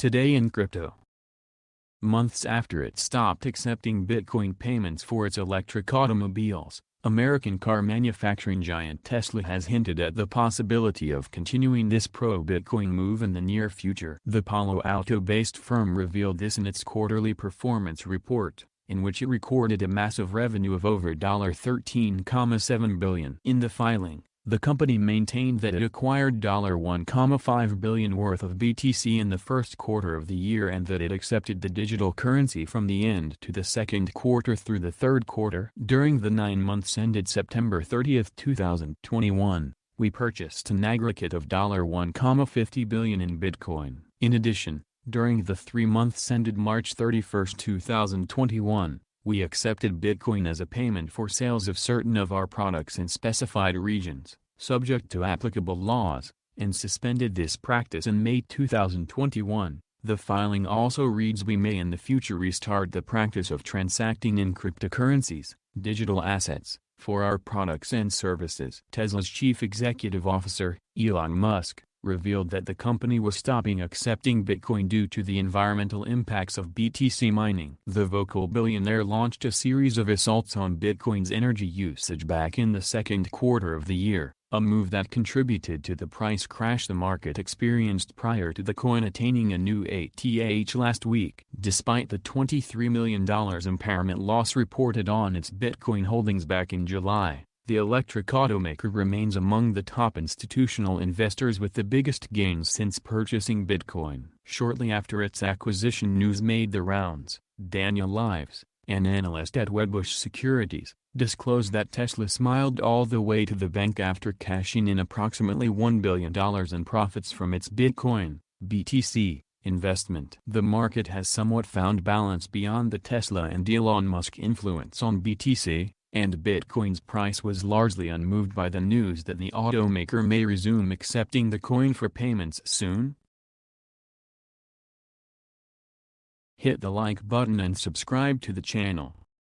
Today in crypto. Months after it stopped accepting Bitcoin payments for its electric automobiles, American car manufacturing giant Tesla has hinted at the possibility of continuing this pro-Bitcoin move in the near future. The Palo Alto-based firm revealed this in its quarterly performance report, in which it recorded a massive revenue of over $13.7 billion. In the filing, the company maintained that it acquired $1.5 billion worth of BTC in the first quarter of the year and that it accepted the digital currency from the end to the second quarter through the third quarter. During the 9 months ended September 30, 2021, we purchased an aggregate of $1.50 billion in Bitcoin. In addition, during the 3 months ended March 31, 2021, we accepted Bitcoin as a payment for sales of certain of our products in specified regions, subject to applicable laws, and suspended this practice in May 2021. The filing also reads, we may in the future restart the practice of transacting in cryptocurrencies, digital assets, for our products and services. Tesla's chief executive officer, Elon Musk, revealed that the company was stopping accepting Bitcoin due to the environmental impacts of BTC mining. The vocal billionaire launched a series of assaults on Bitcoin's energy usage back in the second quarter of the year, a move that contributed to the price crash the market experienced prior to the coin attaining a new ATH last week. Despite the $23 million impairment loss reported on its Bitcoin holdings back in July, the electric automaker remains among the top institutional investors with the biggest gains since purchasing Bitcoin. Shortly after its acquisition, news made the rounds. Daniel Lives, an analyst at Wedbush Securities, disclosed that Tesla smiled all the way to the bank after cashing in approximately $1 billion in profits from its Bitcoin (BTC) investment. The market has somewhat found balance beyond the Tesla and Elon Musk influence on BTC, and Bitcoin's price was largely unmoved by the news that the automaker may resume accepting the coin for payments soon. Hit the like button and subscribe to the channel.